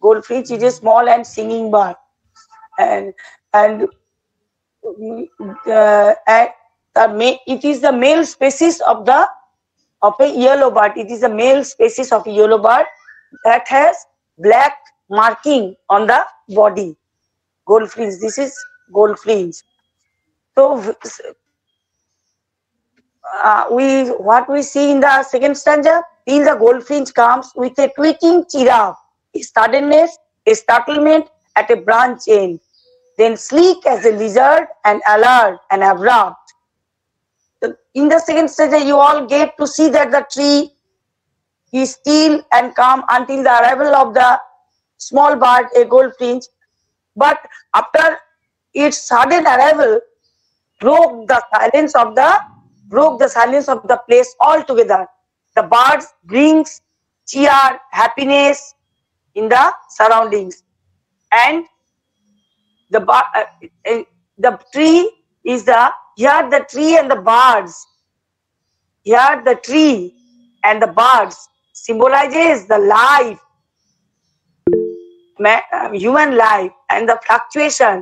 Goldfinch is a small and singing bird, and it is the male species of a yellow bird. It is a male species of a yellow bird that has black marking on the body. Goldfinch. This is goldfinch. So what we see in the second stanza, till the goldfinch comes with a tweaking chirrup, a suddenness, a startlement at a branch end, then sleek as a lizard and alert and abrupt. In the second stanza, you all get to see that the tree is still and calm until the arrival of the small bird, a goldfinch. But after its sudden arrival, broke the silence of the place altogether. The birds brings cheer, happiness in the surroundings, and the tree is here the tree and the birds. Here the tree and the birds symbolizes the life, human life, and the fluctuation.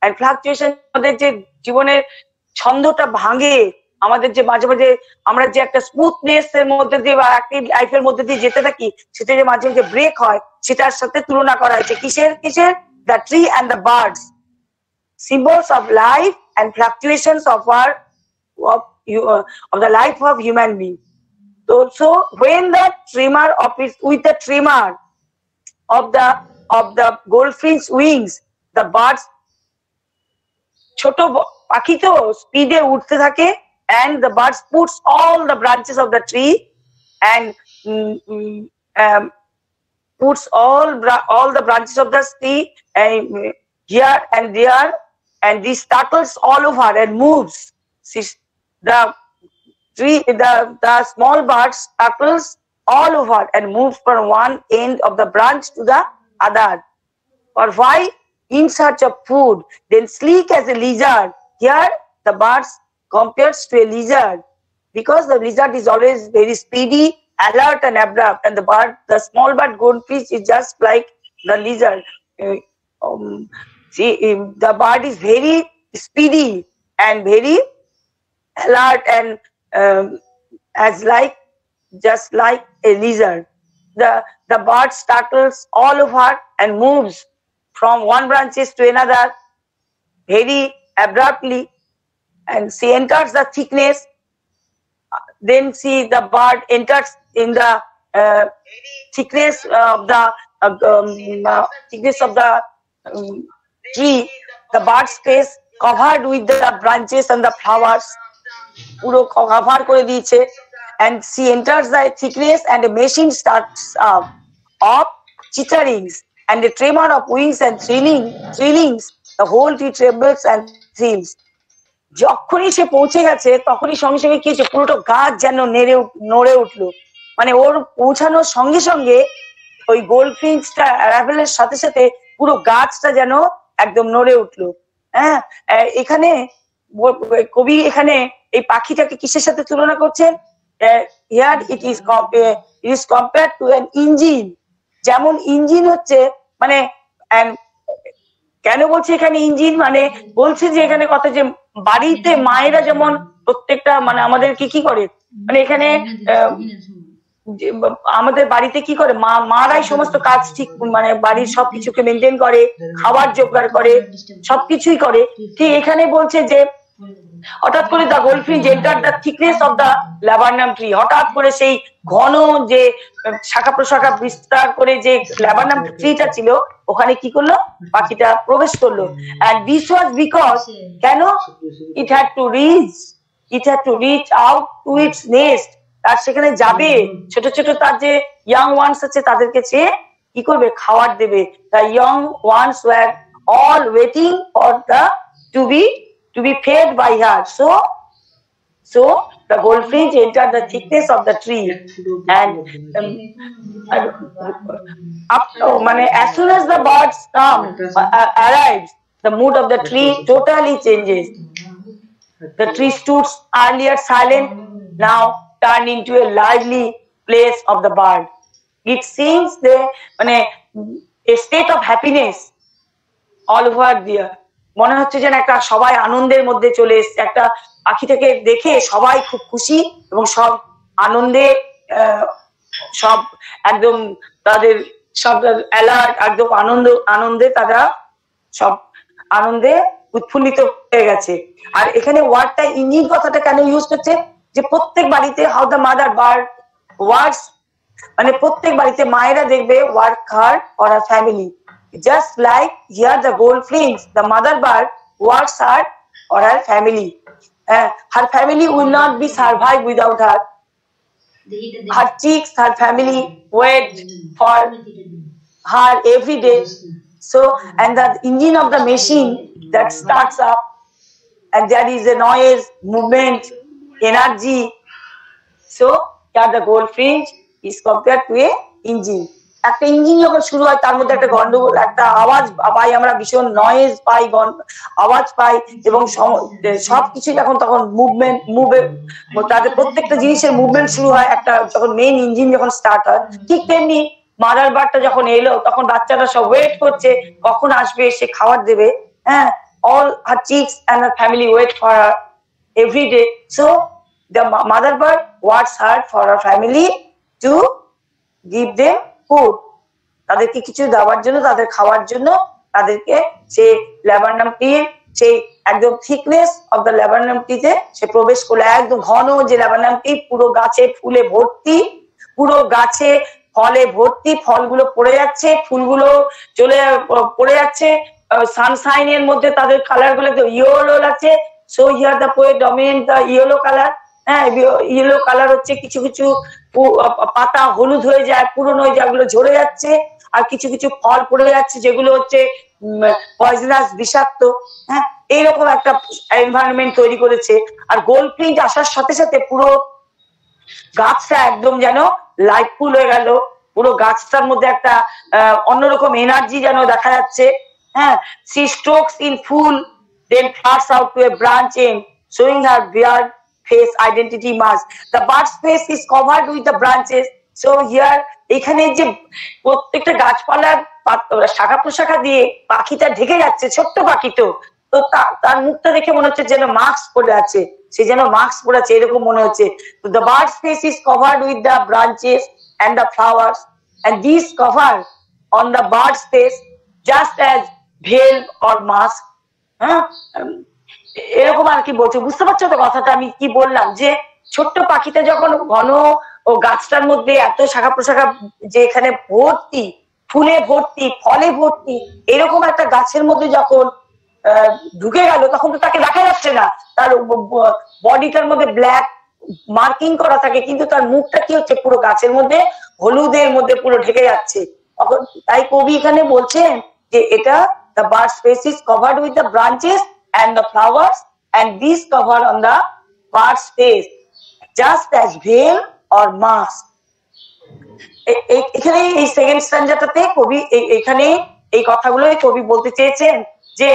And fluctuation আমাদের যে জীবনের ছন্দটা ভাঙে, আমাদের যে মাঝে মাঝে আমরা যে একটা স্মুথনেস এর মধ্যে দিয়ে বা অ্যাক্টিভ লাইফের মধ্যে দিয়ে যেতে থাকি, সেটা যে মাঝে মাঝে ব্রেক হয়, সেটার সাথে তুলনা করা হয়েছে কিসের? The tree and the birds, symbols of life and fluctuations of the life of human being. So when the tremor with the tremor of the goldfinch wings, the birds ছোট পাখি তো স্পিডে উঠতে থাকে, and the birds puts all the branches of the tree and puts all the branches of the tree here and there, and this startles all over and moves. The tree, the small bird startles all over and moves from one end of the branch to the other. Or why? In search of food, then sleek as a lizard. Here the birds compares to a lizard, because the lizard is always very speedy, alert and abrupt, and the small bird goldfinch is just like the lizard. The bird is very speedy and very alert and just like a lizard. The bird startles all over and moves from one branches to another very abruptly, and she enters the thickness. Then see the bird enters in the thickness of the tree. The bird's face covered with the branches and the flowers, puro cover kore diyeche, and she enters the thickness, and a machine starts up of chitterings and a tremor of wings and thrillings. The whole tree trembles and thrills. যখনই সে পৌঁছে গেছে, তখনই সঙ্গে সঙ্গে কি হচ্ছে, পুরোটা গাছ যেন নড়ে উঠলো। মানে ওর পৌঁছানোর সঙ্গে সঙ্গে ওই গোল্ডফিঞ্চটা অ্যারাইভেলের সাথে সাথে পুরো গাছটা যেন একদম নড়ে উঠলো। হ্যাঁ, এখানে কবি এখানে এই পাখিটাকে কিসের সাথে তুলনা করছেন? Here it is compared to an engine. যেমন ইঞ্জিন হচ্ছে, মানে কেন বলছে এখানে ইঞ্জিন, মানে বলছে যে এখানে কথা যে বাড়িতে মায়েরা যেমন প্রত্যেকটা মানে আমাদেরকে কি করে, মানে এখানে আমাদের বাড়িতে কি করে, মারাই সমস্ত কাজ ঠিক মানে বাড়ির সবকিছুকে মেনটেন করে, খাবার জোগাড় করে, সবকিছুই করে। ঠিক এখানে বলছে যে হঠাৎ করে the goldfinch enter the thickness of the laburnum tree, হঠাৎ করে সেই ঘন যে শাখা প্রশাখা বিস্তার করে যে ল্যাবার্নাম ট্রিটা ছিল, ওখানে কি করলো, পাখিটা প্রবেশ করলো। and this was because কেন, it had to reach out to its nest, তার সেখানে যাবে, ছোট ছোট তার যে ইয়াং ওয়ান্স আছে তাদেরকে সে কি করবে, খাবার দেবে। the young ones were all waiting for to be fed by her. So the goldfinch entered the thickness of the tree, and as soon as the birds arrives, the mood of the tree totally changes. The tree stood earlier silent, now turned into a lively place of the bird. It seems a state of happiness all over there. মনে হচ্ছে যেন একটা সবাই আনন্দের মধ্যে চলে এসছে, একটা পাখিটাকে দেখে সবাই খুব খুশি এবং সব আনন্দে সব একদম তাদের সব অ্যালার্ট, একদম আনন্দে তারা সব আনন্দে উৎফুল্লিত হয়ে গেছে। আর এখানে ওয়ার্ডটা ইঞ্জিন কথাটা কেন ইউজ করছে, যে প্রত্যেক বাড়িতে how the mother bird works, মানে প্রত্যেক বাড়িতে মায়েরা দেখবে work hard for her family, just like here the goldfinch the mother bird works hard for her family. Her family will not be survived without her. Her cheeks, her family wait for her every day. So, and the engine of the machine that starts up, and there is a noise, movement, energy. So, here the goldfinch is compared to a engine. একটা engine যখন শুরু হয় তার মধ্যে একটা গন্ডগোল, একটা আওয়াজ পাই আমরা, ভীষণ নয়েজ পাই, আওয়াজ পাই, এবং সবকিছু যখন তখন তাদের প্রত্যেকটা জিনিসের মুভমেন্ট শুরু হয় একটা যখন মেইন ইঞ্জিন যখন স্টার্ট হয়। ঠিক তেমনি মাদার বার্ডটা যখন এলো তখন বাচ্চারা সব ওয়েট করছে কখন আসবে, সে খাবার দেবে। হ্যাঁ, all her chicks and her family wait for her every day. So the mother bird works hard for her family to give them food, তাদেরকে কিছু দেওয়ার জন্য, তাদের খাওয়ার জন্য তাদেরকে সে ল্যাবারনাম ট্রি, সেই একদম থিকনেস অফ দ্য ল্যাবারনাম ট্রিতে সে প্রবেশ করলো। একদম ঘন যে ল্যাবারনাম ট্রি, পুরো গাছে ফুলে ভর্তি, পুরো গাছে ফলে ভর্তি, ফলগুলো পড়ে যাচ্ছে, ফুলগুলো পড়ে যাচ্ছে, সানশাইনের মধ্যে তাদের কালার গুলো ইয়েলো লাগছে। So here the poet dominate the yellow colour. হ্যাঁ, ইয়েলো কালার হচ্ছে কিছু কিছু পাতা হলুদ হয়ে যায়, পুরনো হয়ে যায়, ওগুলো ঝরে যাচ্ছে, আর কিছু কিছু ফল পড়ে যাচ্ছে যেগুলো হচ্ছে পয়জনাস, বিষাক্ত। হ্যাঁ, এইরকম একটা এনভায়রনমেন্ট তৈরি করেছে। আর গোল্ডফিঞ্চ আসার সাথে সাথে পুরো গাছটা একদম যেন লাইটফুল হয়ে গেল, পুরো গাছটার মধ্যে একটা অন্যরকম এনার্জি যেন দেখা যাচ্ছে। হ্যাঁ, she strokes in full, then flares out to a branch end, showing her beard face identity mask. The bird's face is covered with the branches. So here এখানে যে প্রত্যেকটা গাছপালার শাখা প্রশাখা দিয়ে পাখিটা ঢেকে যাচ্ছে, ছোট্ট পাখি তো তার মুখটা দেখে মনে হচ্ছে যেন মাস্ক পরে আছে, সে যেন মাস্ক পরে আছে এরকম মনে হচ্ছে। The bird's face is covered with the branches and the flowers, and these cover on the bird's face just as veil or mask. হ্যাঁ, এরকম আর কি বলছে, বুঝতে পারছো তো কথাটা আমি কি বললাম, যে ছোট্ট পাখিটা যখন ঘন ও গাছটার মধ্যে এত শাখা প্রশাখা যে এখানে ভর্তি, ফুলে ভর্তি, ফলে ভর্তি, এরকম একটা গাছের মধ্যে যখন ঢুকে গেল তখন তো তাকে দেখা যাচ্ছে না, তার বডিটার মধ্যে ব্ল্যাক মার্কিং করা থাকে, কিন্তু তার মুখটা কি হচ্ছে পুরো গাছের মধ্যে হলুদের মধ্যে পুরো ঢেকে যাচ্ছে। তাই কবি এখানে বলছেন যে এটা the bird's face is covered with the branches and the flowers, and these cover on the bird's face just as veil or mask. এখানে এই সেকেন্ড স্ট্যান্ডাটাতে কবি এখানে এই কথাগুলো কবি বলতে চেয়েছেন যে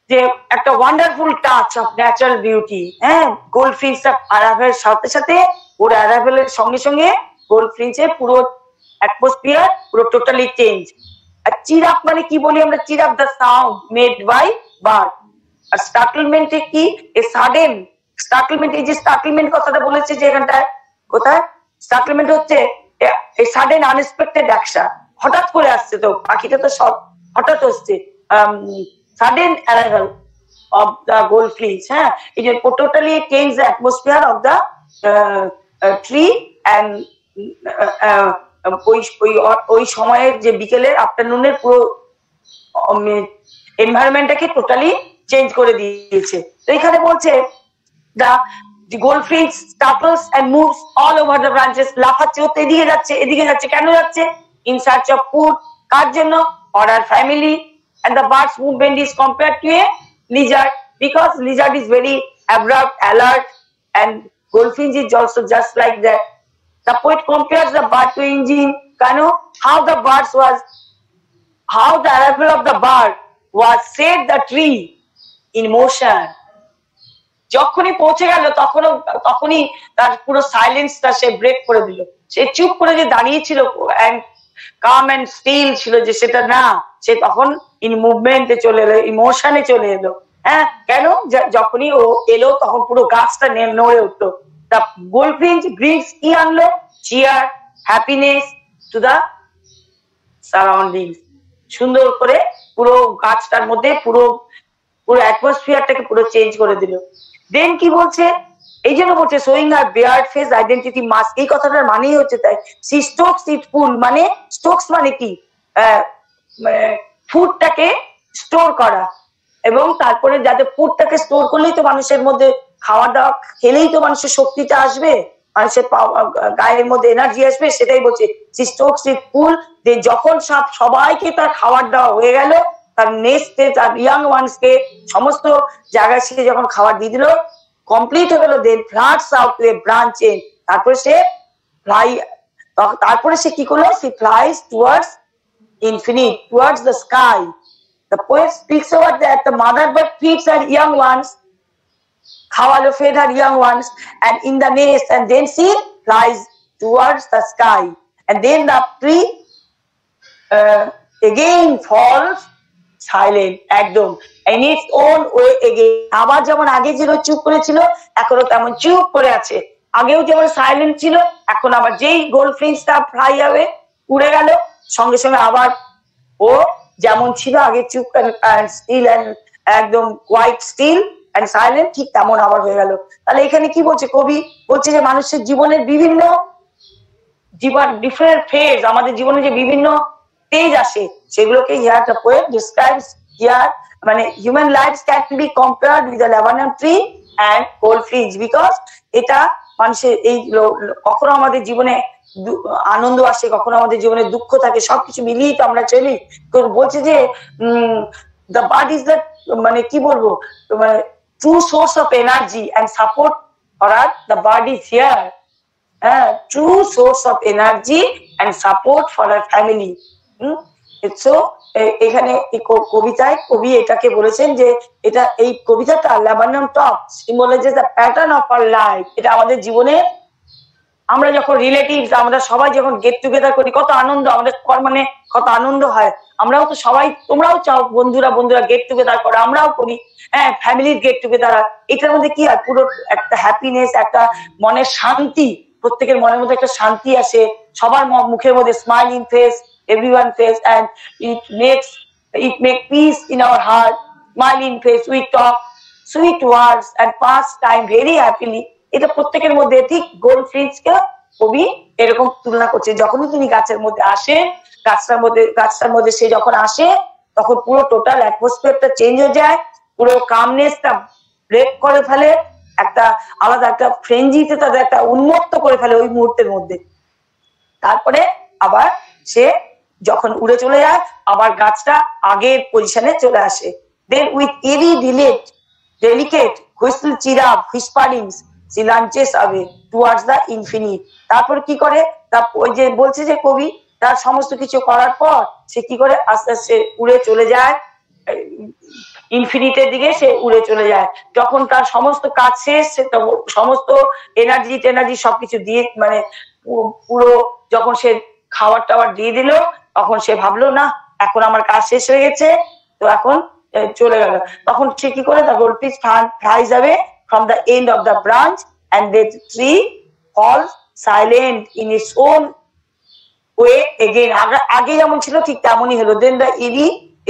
যে একটা wonderful touch of natural beauty. হ্যাঁ, গোল্ডফিঞ্চটা অ্যারাইভেলের সাথে সাথে, ওর অ্যারাইভেলের সঙ্গে সঙ্গে গোল্ডফিঞ্চের পুরো অ্যাটমসফিয়ার পুরো টোটালি চেঞ্জ। আর চিরাপ মানে কি বলি আমরা, chirrup the sound made by bird. আর স্টার্টলমেন্টে কি, এ সাডেন স্টার্টলমেন্ট, এই যে স্টার্টলমেন্ট কথাটা বলেছে যে এখানটায়, কোথায় স্টার্টলমেন্ট হচ্ছে এই সাডেন আনএক্সপেক্টেড অ্যাকশন, হঠাৎ করে আসছে, তো পাখিটা তো সব হঠাৎ হচ্ছে, sudden arrival of the goldfinch. It will totally change the atmosphere of the tree, and ওই সময়ের যে বিকেলের আফটারনুনের পুরো এনভায়রনমেন্টটাকে টোটালি চেঞ্জ করে দিয়েছে। তো এখানে বলছে the goldfinch startles and moves all over the branches, লাফাচ্ছে, ও এদিকে যাচ্ছে এদিকে যাচ্ছে, কেন যাচ্ছে? in search of food, কার জন্য? for our family. And the bird's movement is compared to a lizard, because lizard is very abrupt, alert, and goldfinch is also just like that. The poet compares the bird to engine. How the arrival of the bird was set the tree in motion. যখনই পৌঁছে গেল তখনই তার পুরো সাইলেন্সটা সে break করে দিল, সে চুপ করে যে দাঁড়িয়েছিল, and কাম এন্ড স্টিল ছিল যে সেটা না, সে তখন ইন মুভমেন্টে চলে এলো, ইমোশনে চলে এলো। হ্যাঁ, কেন? যখনই ও এলো তখন পুরো গাছটা নড়ে উঠলো। দ্য গোল্ডফিঞ্চ ব্রিংস কি আনলো? Cheer, happiness to the surrounding. সুন্দর করে পুরো গাছটার মধ্যে পুরো অ্যাটমসফিয়ারটাকে পুরো চেঞ্জ করে দিল। দেন কি বলছে? এই জন্য বলছে শোয়িং আর বেয়ার্ড ফেস আইডেন্টিটি মাস্ক, এই কথাটার মানেই হচ্ছে তাই। সি স্টোকস ইট ফুল, মানে স্টোকস মানে কি? ফুডটাকে স্টোর করা, এবং তারপরে যাতে ফুডটাকে স্টোর করলেই তো মানুষের মধ্যে খাওয়া দাওয়া খেলেই তো মানুষের শক্তিটা আসবে, মানুষের গায়ের মধ্যে এনার্জি আসবে, সেটাই বলছে সি স্টোকস ইট ফুল। যে যখন সবাইকে তার খাবার দেওয়া হয়ে গেল, তার নেক্সটে তার ইয়াং ওয়ান্সকে সমস্ত জায়গায় সে যখন খাবার দিয়ে দিল, কমপ্লিট হয়ে গেল, then flits out to a branch end, তারপরে সে কি করলো? She flies towards infinite, towards the sky. The poet speaks about that the mother bird feeds her young ones, Khawalo fed her young ones, and in the nest, and then she flies towards the sky, and then the tree again falls silent, একদম in its own way again. আবার যেমন আগে ছিল চুপ করেছিল, এখনো তেমন চুপ করে আছে। আগেও যেমন সাইলেন্ট ছিল, এখন আবার যেই গোল্ডফিঞ্চটা ফ্লাই হবে উড়ে গেল, সঙ্গে সঙ্গে আবার ও যেমন ছিল আগে চুপ স্টিল এন্ড একদম কোয়াইট স্টিল এন্ড সাইলেন্ট, ঠিক তেমন আবার হয়ে গেল। তাহলে এখানে কি বলছে কবি? বলছে যে মানুষের জীবনের বিভিন্ন ডিফারেন্ট ফেজ, আমাদের জীবনে যে বিভিন্ন স্টেজ আসে, সেগুলোকে here the poet describes here, মানে human life can be compared with the laburnum tree and goldfinch, because এটা মানুষের এই কখনো আমাদের জীবনে আনন্দ আসে, কখনো আমাদের জীবনে দুঃখ থাকে, সবকিছু মিলিয়ে তো আমরা চলি। বলছে যে দ্য বার্ড ইজ দ্য, মানে কি বলবো, মানে true source of energy and support for us, the bird is here, true source of energy and support for our family. So এখানে কবিতায় কবি এটাকে বলেছেন যে এটা, এই কবিতাটা লেবানন টপ symbolizes the pattern of our life. এটা আমাদের জীবনে আমরা যখন রিলেটিভস, আমরা সবাই যখন গেট টুগেদার করি, কত আনন্দ, আমাদের মানে কত আনন্দ হয়। আমরাও তো সবাই, তোমরাও চাও বন্ধুরা গেট টুগেদার করো, আমরাও করি, হ্যাঁ, ফ্যামিলির গেট টুগেদার। এটার মধ্যে কি হয়? পুরো একটা হ্যাপিনেস, একটা মনের শান্তি, প্রত্যেকের মনের মধ্যে একটা শান্তি আসে, সবার মুখের মধ্যে smiling face, everyone face, and it make peace in our heart, smiling face, we talk sweet words and pass time very happily. এটা প্রত্যেকের মধ্যে। ঠিক গোল্ডফিঞ্চকে কবি এরকম তুলনা করছে, যখনই তিনি গাছের মধ্যে আসে, গাছটার মধ্যে সে যখন আসে, তখন পুরো টোটাল অ্যাটমসফিয়ারটা চেঞ্জ হয়ে যায়, পুরো কামনেসটা ব্রেক করে ফেলে, একটা আলাদা একটা ফ্রেঞ্জিতে তাদের একটা উন্মত্ত করে ফেলে ওই মুহূর্তের মধ্যে। তারপরে আবার সে যখন উড়ে চলে যায়, আবার গাছটা আগের পজিশনে চলে আসে। Then with airy delicate whistle chirrup whisperings she launches away towards the infinite. তারপর কি করে? ওই যে বলছে যে কবি, তার সমস্ত কিছু করার পর সে কি করে? আস্তে আস্তে উড়ে চলে যায় ইনফিনিটের দিকে, সে উড়ে চলে যায়। যখন তার সমস্ত কাজ শেষ, সমস্ত এনার্জি সবকিছু দিয়ে, মানে পুরো যখন সে খাবার টাবার দিয়ে দিল, তখন সে ভাবলো না এখন আমার কাজ শেষ হয়ে গেছে, তো এখন চলে গেল। তখন সে কি করে? the goldfish flies away from the end of the branch and the tree falls silent in its own way again. আগে যেমন ছিল ঠিক তেমনই হলো। then the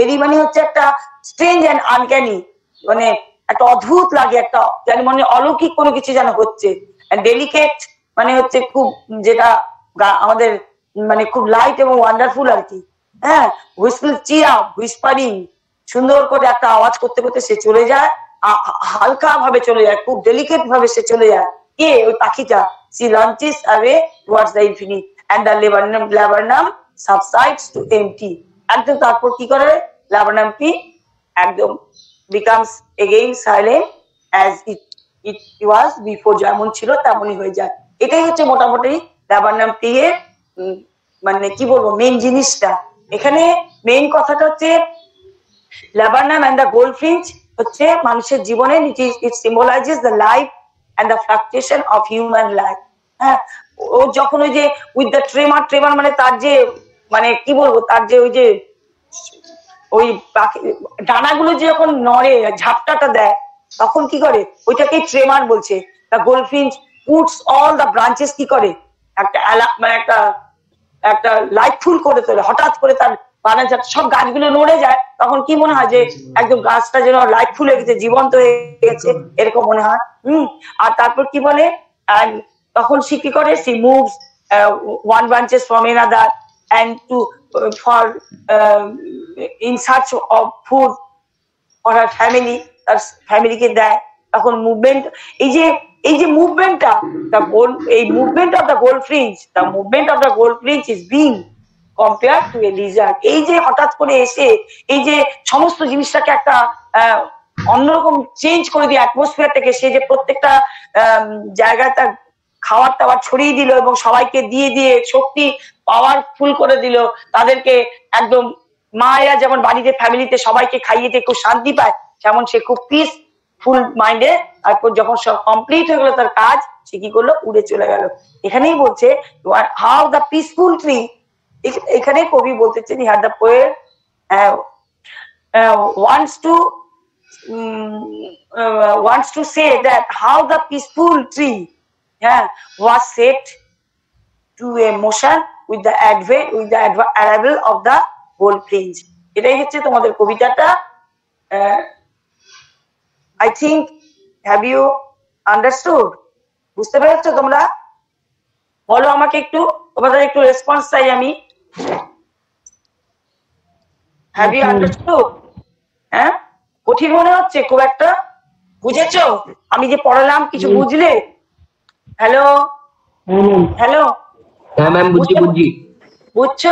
এরি মানে হচ্ছে একটা strange and uncanny, মানে একটা অদ্ভুত লাগে, একটা যেন মানে অলৌকিক কোনো কিছু যেন হচ্ছে। and delicate মানে হচ্ছে খুব, যেটা আমাদের মানে খুব লাইট এবং ওয়ান্ডারফুল আর কি। হ্যাঁ, হুইসল চিরাপ হুইসপারিং, সুন্দর করে একটা আওয়াজ করতে করতে সে চলে যায়, হালকা ভাবে চলে যায়, খুব ডেলিকেট ভাবে সে চলে যায়। কে? ওই পাখিটা। she launches away towards the infinite and the laburnum subsides to empty. একদম তারপর কি করে? laburnumটি একদম becomes again silent as it was before, যেমন ছিল তেমনই হয়ে যায়। এটাই হচ্ছে মোটামুটি laburnumটি এর মানে কি বলবো মেইন জিনিসটা। এখানে মেইন কথাটা হচ্ছে laburnum and the goldfinch হচ্ছে মানুষের জীবনে, it symbolizes the life and the fluctuation of human life. হ্যাঁ, ও যখন ওই যে উইথ দ্য ট্রেমার মানে তার যে মানে কি বলবো, তার যে ওই ডানাগুলো যখন নড়ে, ঝাপটাটা দেয়, তখন কি করে, ওইটাকে ট্রেমার বলছে। The goldfinch puts all the branches কি করে, একটা মানে একটা লাইফুল করে তোলে। হঠাৎ করে তার বানা সব গাছগুলো নড়ে যায়, তখন কি মনে হয় যে একদম গাছটা যেন লাইফুল হয়ে গেছে, জীবন্ত হয়ে গেছে, এরকম মনে হয়। আর তারপর কি বলে, তখন সে কি করে, she moves one branches from another and to for in search of food for her family, তার ফ্যামিলিকে দেয়। তখন মুভমেন্ট, এই যে মুভমেন্টটা, এই movement of the goldfinch, the movement of the goldfinch is being compare to a lizard. এই যে হঠাৎ করে এসে এই যে সমস্ত জিনিসটাকে একটা অন্যরকম চেঞ্জ করে দিয়ে অ্যাটমসফিয়ারটাকে, সে যে প্রত্যেকটা জায়গায় তার খাবার টাবার ছড়িয়ে দিল এবং সবাইকে দিয়ে দিয়ে শক্তি পাওয়ারফুল করে দিল, তাদেরকে একদম মায়েরা যেমন বাড়িতে ফ্যামিলিতে সবাইকে খাইয়ে দিয়ে খুব শান্তি পায়, যেমন সে খুব পিসফুল মাইন্ডে। তারপর যখন সব কমপ্লিট হয়ে গেল তার কাজ, সে কি করলো, উড়ে চলে গেল। এখানেই বলছে হাউ দ্য পিসফুল ট্রি, এখানে কবি বলতেছেন, here the poet wants to say that how the peaceful tree was set to a motion with the arrival of the goldfinch. এটাই হচ্ছে তোমাদের কবিতাটা। I think, have you understood? বুঝতে পেরেছো তোমরা? বলো আমাকে একটু, তোমাদের একটু রেসপন্স চাই আমি। Have you understood? হ্যাঁ, কঠিন মনে হচ্ছে খুব একটা? বুঝেছো আমি যে পড়ালাম, কিছু বুঝলে? হ্যালো হ্যালো, হ্যাঁ ম্যাম, বুঝছি। বুঝছো?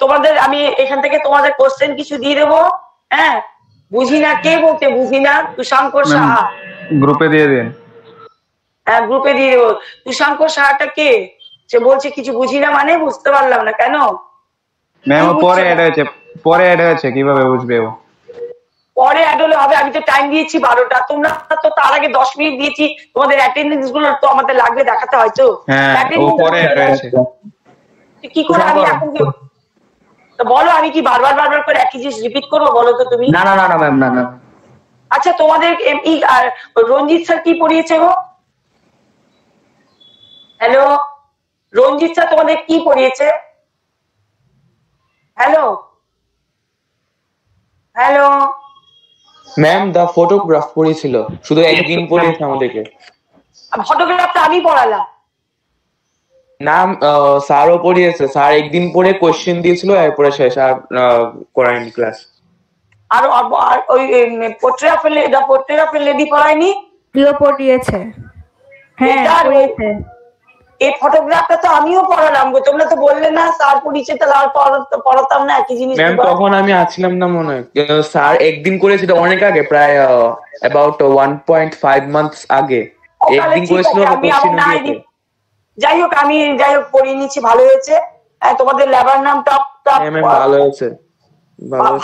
তোমাদের আমি এখান থেকে তোমাদের কোশ্চেন কিছু দিয়ে দেবো। হ্যাঁ, বুঝি না কে বলতে, বুঝি না, তুষাঙ্কর সাহা। গ্রুপে দিয়ে দিন। হ্যাঁ, গ্রুপে দিয়ে দেবো। তুষাঙ্কর সাহাটা কে? সে বলছে কিছু বুঝি না, মানে বুঝতে পারলাম না কেন? ম্যাম পরে অ্যাড হয়েছে, কিভাবে বুঝবে ও? পরে অ্যাড হলে হবে, আমি তো টাইম দিয়েছি 12টা, তোমরা তো তার আগে 10 মিনিট দিয়েছি। তোমাদের অ্যাটেন্ডেন্স গুলো তো আমাদের লাগবে, দেখাতে হয়তো। কি করে আমি এখন বলো, আমি কি বারবার করে একই জিনিস রিপিট করবো? বলো তো তুমি। না ম্যাম, না। আচ্ছা, তোমাদের আর রঞ্জিত স্যার কি পড়িয়েছে গো? হ্যালো, রঞ্জিত স্যার তোমাদের কি পড়িয়েছে? হ্যালো ম্যাম, দা ফটোগ্রাফ পড়িয়েছিল, শুধু একদিন পড়িয়েছে আমাদেরকে। ফটোগ্রাফটা আমি পড়ালাম না, স্যারও পড়িয়েছে। স্যার একদিন পড়ে কোশ্চেন দিয়েছিল, এরপরে শেষ, আর করায়নি ক্লাস। আর ওই পোর্ট্রেট অফ এ লেডি পড়ায়নি? পড়িয়েছে, হ্যাঁ পড়িয়েছে। এই ফটোগ্রাফটা তো আমিও পড়ালাম গো, তোমরা তো বললে না স্যার পড়িয়েছে, তাহলে আর পড়াতাম না একই জিনিস। ম্যাম তখন আমি আছিলাম না মনে হয়, স্যার একদিন করেছিল অনেক আগে, প্রায় অ্যাবাউট 1.5 মান্থস আগে একদিন করেছিল। যাই হোক, আমি পড়িয়ে নিচ্ছি, ভালো হয়েছে। তোমাদের লেবার নাম টপ ভালো হয়েছে,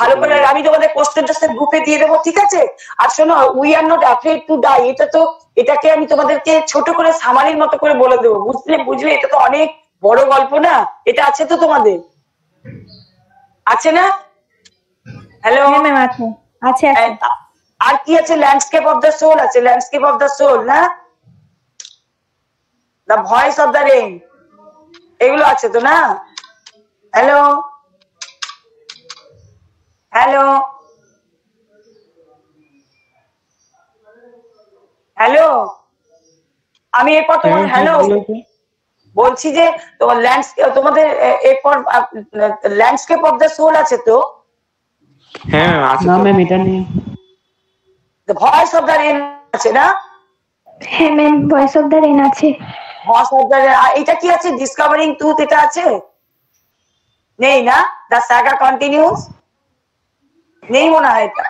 ভালো করে আমি তোমাদের কোশ্চেনটা গ্রুপে দিয়ে দেবো, ঠিক আছে? আর শোনো, we are not afraid to die, এটাকে আমি তোমাদেরকে ছোট করে সামারির মতো করে বলে দেবো, বুঝলে? এটা তো অনেক বড় গল্প না, এটা আছে তো তোমাদের, আছে না? হ্যালো, আছে। আর কি আছে? ল্যান্ডস্কেপ অফ দ্য সোল আছে, ল্যান্ডস্কেপ অফ দ্য সোল, না? The voice of the rain, এগুলো আছে তো, না? হ্যালো, আমি এরপর তোমার বলছি যে তোমাদের এরপর ল্যান্ডস্কেপ অফ দ্য সোল আছে তো? হ্যাঁ আছে। না ম্যাম, এটা নেই। The voice of the rain আছে না? হ্যাঁ ma'am, voice of the rain আছে। ভয়েস অফ দ্য রেইন, এটা কি আছে? ডিসকভারিং ট্রুথ, এটা আছে? নেই না? দ্য সাগা কন্টিনিউস, নেই মনে হয় এটা।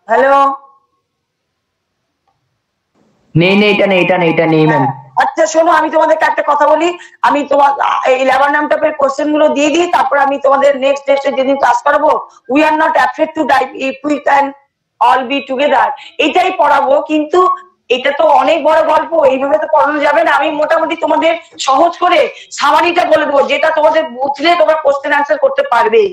হ্যালো, এটা নেই ম্যাম। আচ্ছা শোনো, আমি তোমাদেরকে একটা কথা বলি, আমি তোমার এই লেবার নামটা কোশ্চেন গুলো দিয়ে দিই, তারপর আমি তোমাদের নেক্সট ডে যেদিন ক্লাস করবো, we are not afraid to die if we can all be together, এটাই পড়াবো। কিন্তু এটা তো অনেক বড় গল্প, এইভাবে তো পড়ানো যাবে না। আমি মোটামুটি তোমাদের সহজ করে সামারিটা বলে দেবো, যেটা তোমাদের বুঝলে তোমরা কোশ্চেন অ্যান্সার করতে পারবে।